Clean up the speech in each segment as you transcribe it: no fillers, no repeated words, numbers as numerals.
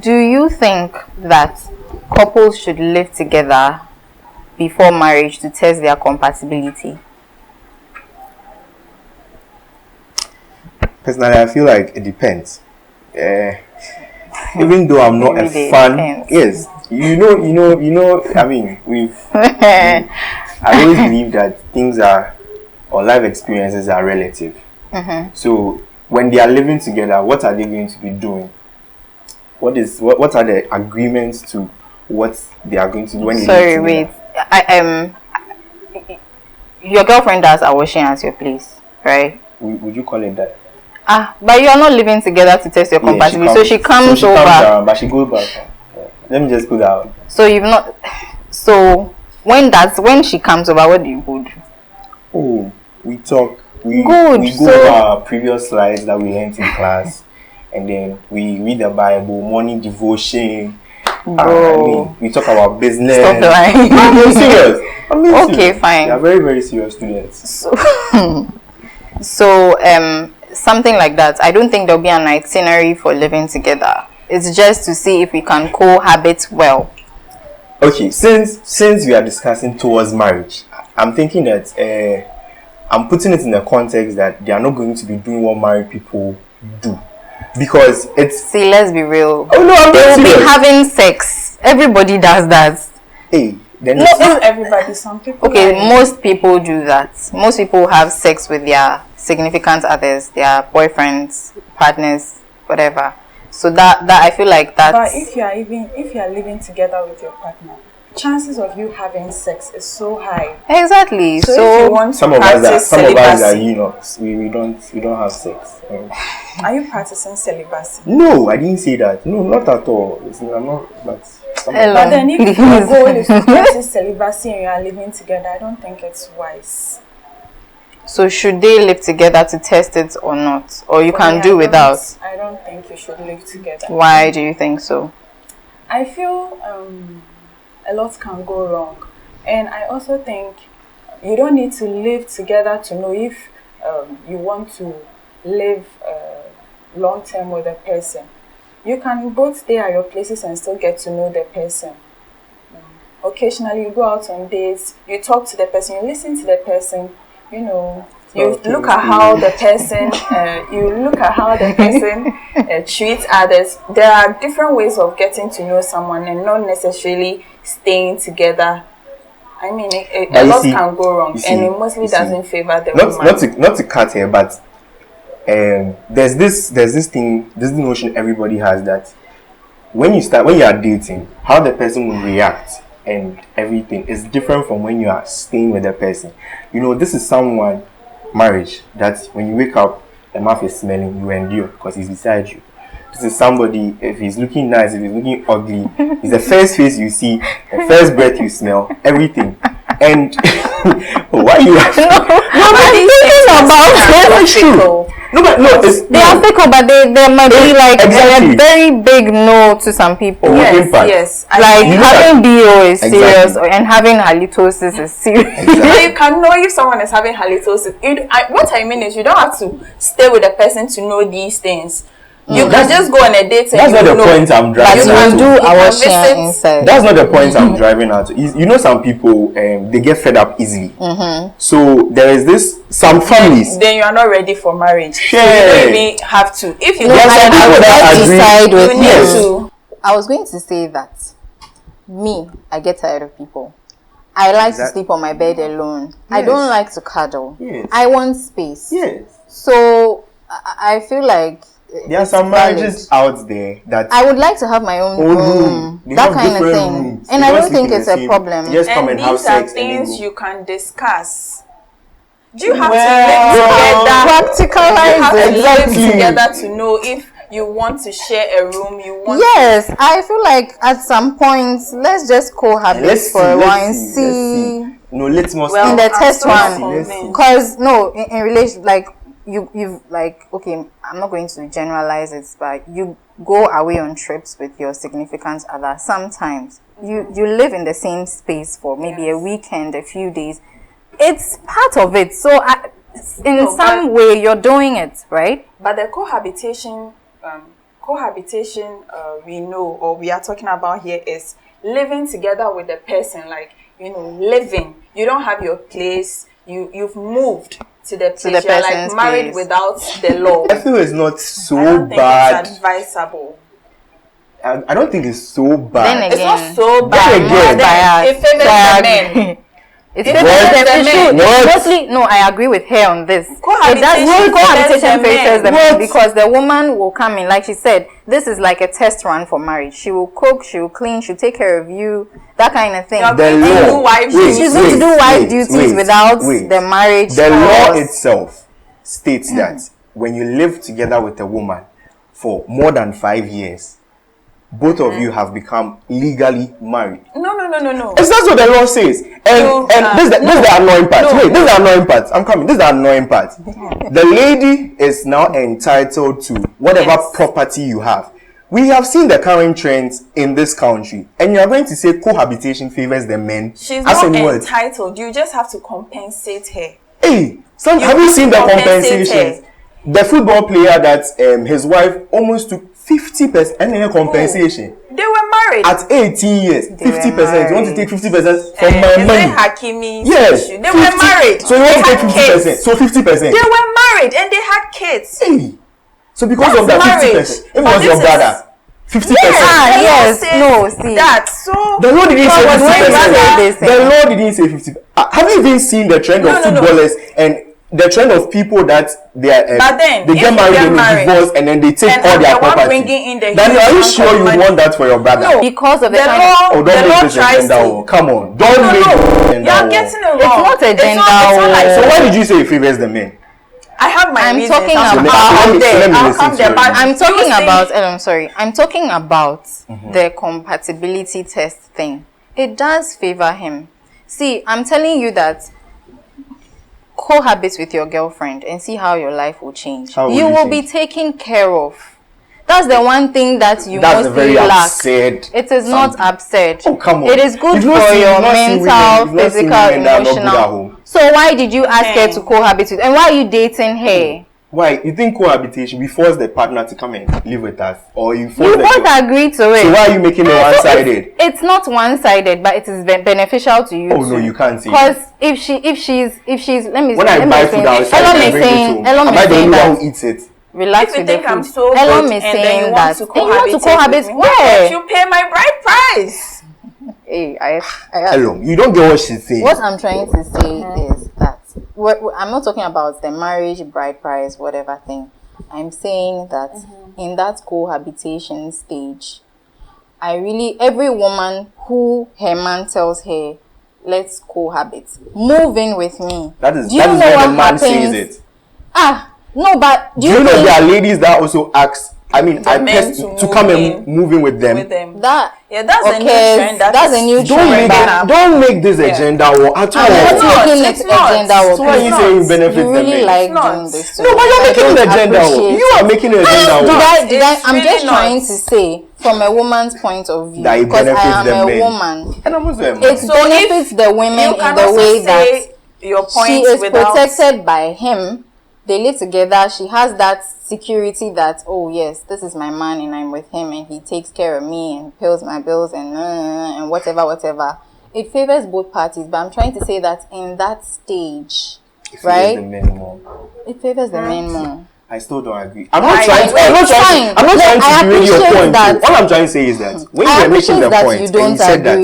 Do you think that couples should live together before marriage to test their compatibility? Personally, I feel like it depends. Even though I'm not a fan, yes, I mean, I always believe that things are, or life experiences are relative. So when they are living together, what are they going to be doing? What are the agreements to what they are going to do when they live together? Your girlfriend does a washing at your place, right? Would you call it that? But you are not living together to test your compatibility. So she comes over. Down, but she goes back. Let me just put that out. So you've not. So when she comes over, what do you do? Oh, we talk. We go over our previous slides that we learned in class, and then we read the Bible, morning devotion. We talk about business. Stop lying. I'm serious. Okay, fine. We are very, very serious students. So something like that. I don't think there'll be an itinerary for living together. It's just to see if we can cohabit well. Okay, since we are discussing towards marriage, I'm thinking that I'm putting it in the context that they are not going to be doing what married people do, because it's. See, let's be real. Oh no, they will be having sex. Everybody does that. Hey, then not everybody. Some people. Okay, most people do that. Most people have sex with their significant others, their boyfriends, partners, whatever. So that I feel like that. But if you are living together with your partner, chances of you having sex is so high. Exactly. So if you want some of us are we don't have sex. Are you practicing celibacy? No, I didn't say that. No, not at all. I'm not. But then if your goal is to practice celibacy and you are living together, I don't think it's wise. So should they live together to test it or not? Or you can do without? I don't think you should live together. Why do you think so? I feel a lot can go wrong. And I also think you don't need to live together to know if you want to live long term with a person. You can both stay at your places and still get to know the person. Occasionally you go out on dates, you talk to the person, you listen to the person. You look at how the person treats others. There are different ways of getting to know someone and not necessarily staying together. I mean, a lot can go wrong, and it mostly doesn't favor the woman. Not to cut here, but there's this notion everybody has that when you are dating, how the person will react and everything is different from when you are staying with the person. This is someone, marriage, that when you wake up, the mouth is smelling, you endure because he's beside you. This is somebody, if he's looking nice, if he's looking ugly, it's the first face you see, the first breath you smell, everything. And why are you laughing? Nobody's thinking about it. They are fickle, but there might be like a very big no to some people. Yes. Like having BO is serious, and having halitosis is serious. Exactly. You can know if someone is having halitosis. What I mean is, you don't have to stay with a person to know these things. You can just go on a date and that's not the point I'm driving at. That's not the point I'm driving at. Some people they get fed up easily. So there is some families. Then you are not ready for marriage. Yeah. So you don't even have to. If you I was going to say that I get tired of people. I like to sleep on my bed alone. Yes. I don't like to cuddle. Yes. I want space. Yes. So I feel like there are some marriages out there that I would like to have my own room, that kind of thing, rooms. And I don't think it's a problem. Just come and have sex. These are things you can discuss. Do you have to live together? Practicalize it. You have to live together to know if you want to share a room. Yes, I feel like at some point let's just cohabit for a while and see. No, let's not. In the test one, because in relation, like. You've like, okay, I'm not going to generalize it, but you go away on trips with your significant other. Sometimes you live in the same space for maybe a weekend, a few days. It's part of it. So in some way you're doing it, right? But the cohabitation cohabitation, we know, or we are talking about here, is living together with the person, like, living. You don't have your place. You've moved to the place. You're like married without the law. I feel it's not so I don't bad. Think it's advisable. I don't think it's so bad. Then again, it's not so bad. It favors the men. It should. Mostly, no, I agree with her on this. Cohabitation favors the men because the woman will come in, like she said, this is like a test run for marriage. She will cook, she will clean, she'll take care of you, that kind of thing. She's going to do wife duties without the marriage. The law itself states that when you live together with a woman for more than 5 years, both of you have become legally married. No. It's that's what the law says. And this is the annoying part. Wait, this is the annoying part. I'm coming. This is the annoying part. The lady is now entitled to whatever property you have. We have seen the current trends in this country, and you are going to say cohabitation favors the men. She's not entitled. You just have to compensate her. Hey, have you seen the compensations? The football player that his wife almost took 50% and compensation. They were married at 18 years. 50%. You want to take 50% from my money? Hakimi. Yes, they were married. So you want to take 50%? So 50%. They were married and they had kids. Hey. So because of that 50%, if it was your brother, 50%. Yes. No. See that. So the law didn't say 50%. The law didn't say 50%. Have you even seen the trend of footballers and the trend of people that they are they get married and divorce and then they take all their property? Then are you sure you want that for your brother? No, because of the law. Oh, don't make this a gender war. Come on, don't make this a gender war. You're getting it It's wrong. not a gender war. So why did you say it favors the men? I have my reasons. I'm talking about the compatibility test thing. It does favor him. See, I'm telling you that cohabit with your girlfriend and see how your life will change. You will be taken care of. That's the one thing that you mostly lack. It is not absurd. Oh, come on. It is good for your mental, physical, emotional. So why did you ask her to cohabit with? And why are you dating her? Why? You think cohabitation, we force the partner to come and live with us? Or you both agree to it. So why are you making it one-sided? It's not one-sided, but it is beneficial to you. Oh, no, you can't see. Because if she's, let me when I buy food outside, Elon is saying that who eats it. Relax with the food. I'm so Elon is saying that you want to cohabit. Where? You pay my bride price. Hey, Elon, you don't get what she's saying. What I'm trying to say is that I'm not talking about the marriage, bride price, whatever thing. I'm saying that in that cohabitation stage, every woman who her man tells her, let's cohabit, move in with me. That is where the man says it. No, but do you know there are ladies that also ask? I mean, to come and move in with them. That's a new trend. That's a new trend. Don't make this a gender war at all. I'm not making it a gender war. So why are you saying you benefit you really like doing this? No, but you're making it a gender war. You are making it a gender war. I'm just trying to say from a woman's point of view, because I am a woman. And I'm also a man. It benefits the women in the way that she is protected by him. They live together. She has that security that, oh yes, this is my man and I'm with him and he takes care of me and pays my bills and whatever. It favors both parties, but I'm trying to say that in that stage, right? It favors the men more. I still don't agree. I'm not trying to derail your point. All I'm trying to say is that when you were making the point and you said that,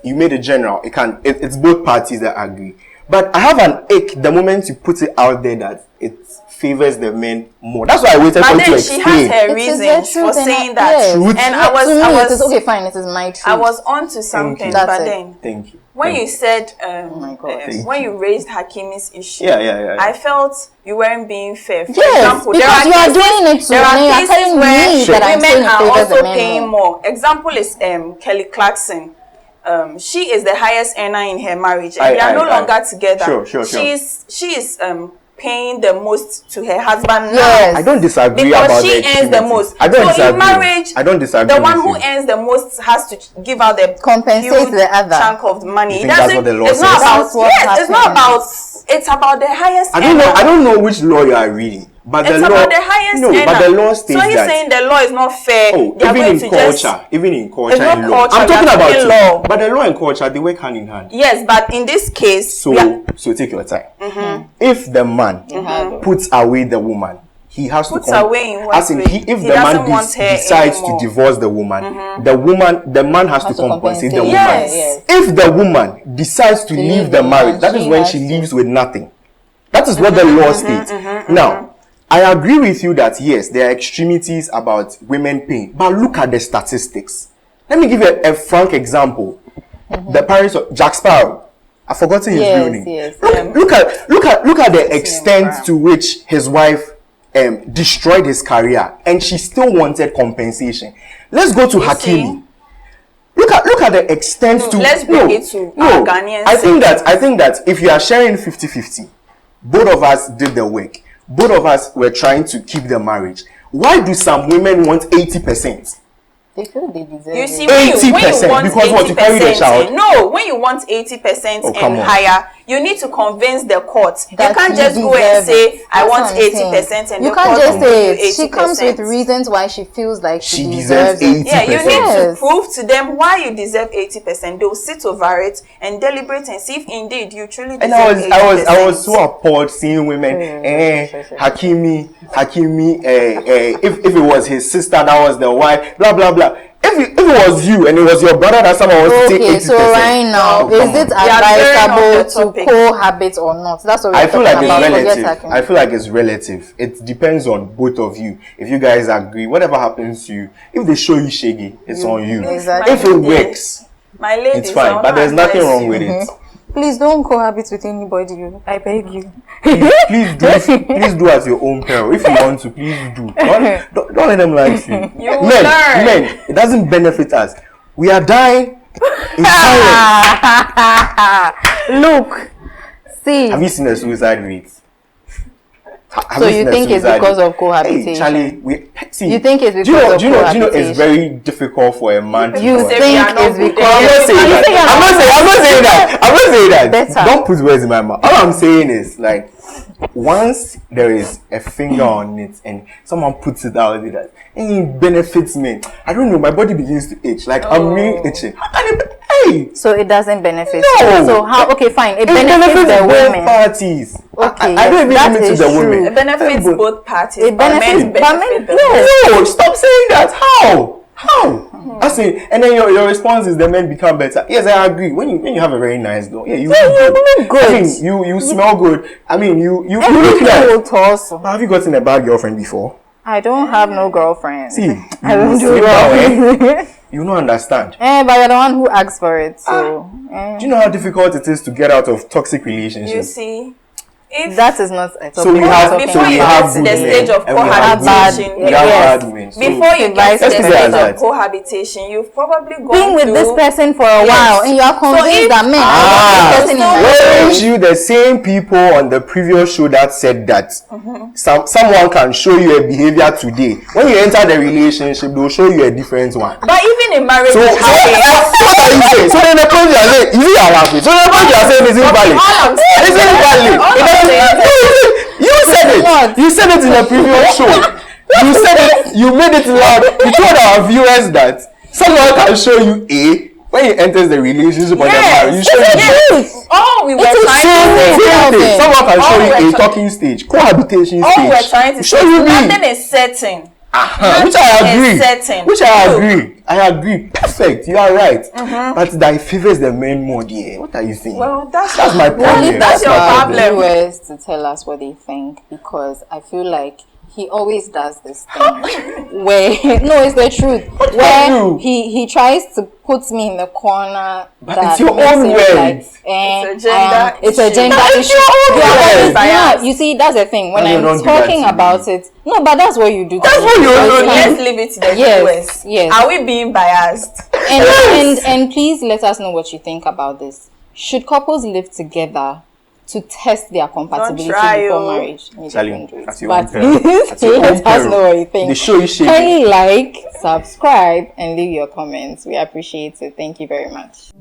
you made it general. It's both parties that agree. But I have an ache the moment you put it out there that it favors the men more. That's why I waited for you to explain. But then she has her reasons for saying that. Yes. And it is okay, fine. It is my truth. I was on to something, but then thank you. When you said, when you raised Hakimi's issue, I felt you weren't being fair. For example, because you are doing it to there are cases where women are also paying more. Example is Kelly Clarkson. She is the highest earner in her marriage, and they are no longer together. Sure. She is paying the most to her husband now. I don't disagree because about she earns the most. I don't disagree. In marriage, I don't disagree. The one who earns the most has to give out the compensate the other chunk of the money. That's what the law says. It's not about. It's about the highest. I don't know which law you are reading. But it's the law, about the highest no, earner. but the law states so he's that. saying the law is not fair. Oh, They are even going in to culture, just, even in culture it's not and law. culture, I'm we are talking about talking it. law. But the law and culture, they work hand in hand. yes, but in this case, we are, So take your time. If the man puts away the woman, he has Puts to away in what as in way? if He the man doesn't want her decides anymore. to divorce the woman, the man has to compensate the woman. Yes. If the woman decides to leave the marriage, that is when she leaves with nothing. That is what the law states. Now, I agree with you that yes, there are extremities about women paying, but look at the statistics. Let me give you a frank example. The parents of Jack Sparrow. I've forgotten his real name. Look at the extent to which his wife destroyed his career, and she still wanted compensation. Let's go to Hakimi. Look at the extent to. Let's bring it to our Ghanaian. I think that if you are sharing 50-50, both of us did the work. Both of us were trying to keep the marriage. Why do some women want 80%? They feel they deserve You see, it. when you 80%, want because what, you carry the child? No, when you want 80% and higher, you need to convince the court. You can't just go and say, I want 80% and you the can't court just will give say you 80%. she comes with reasons why she feels like she deserves deserves it. 80%. Yeah, you need to Yes. prove to them why you deserve 80%. They'll sit over it and deliberate and see if indeed you truly deserve And 80%. I was so appalled seeing women. Hakimi. If it was his sister, that was the wife. Blah blah blah. If it was you and it was your brother that someone was to take 80%. So right now, is it advisable to cohabit or not? That's what we're I feel like talking about. it's relative. I feel like it's relative. It depends on both of you. If you guys agree, whatever happens to you, if they show you shaggy, it's on you. Exactly. If it works, my ladies, it's fine. But there's nothing wrong with it. Please don't cohabit with anybody. I beg you. Please do at your own peril. If you want to, please do. Don't let them lie to you. Men, it doesn't benefit us. We are dying in silence. Look, see. Have you seen the suicide rates? So you think it's because of cohabitation? Hey, Charlie, see. You think it's because of cohabitation? Do you know it's very difficult for a man to You think it's because... I'm not saying that. Better. Don't put words in my mouth. All I'm saying is, like, once there is a finger on it and someone puts it out there, it benefits me. I don't know, my body begins to itch. Like, I'm really itching. How can it... Hey! So it doesn't benefit No. you. So how? Okay, fine. It benefits the both women. parties. Okay, I don't even limit to the true. women. It benefits both parties. It benefits men. No, stop saying that. How? I say, and then your response is the men become better. Yes, I agree. When you have a very nice girl, you look good. I mean, you smell good. I mean, you look like. Also. Have you gotten a bad girlfriend before? I don't have no girlfriend. See, I don't do well. You don't understand. But you're the one who asks for it. So, do you know how difficult it is to get out of toxic relationships? You see, if that is not a topic. So we have before you get to the stage of cohabitation, before you get to the stage of cohabitation, you've probably been with this person for a while, and you are convinced that men weren't you the same people on the previous show that said that someone can show you a behavior today, when you enter the relationship they'll show you a different one? But even in marriage, so what are you saying? So then the coach you are saying, is it laughing? So the coach you are saying is invalid. Is it invalid? You said it. You said it in the previous show. You said it. You made it loud. You told our viewers that someone can show you A when he enters the relationship or the marriage. You show you all we were trying to say. Someone can show you a talking stage, cohabitation stage. All we're trying to say is nothing is certain. Which I agree. Perfect. You are right. But that favors the men more, dear. What are you saying? Well, that's my problem. That's your problem. Viewers to tell us what they think, because I feel like he always does this thing where no, it's the truth. Where he tries to put me in the corner. But it's your own way. It's a gender issue. You see, that's the thing. When I'm talking about it, no, but that's what you do. That's what you do. Let's leave it to the viewers. Yes. Are we being biased? And please let us know what you think about this. Should couples live together to test their compatibility before marriage? But let us know what you think. Kindly like, subscribe, and leave your comments. We appreciate it. Thank you very much.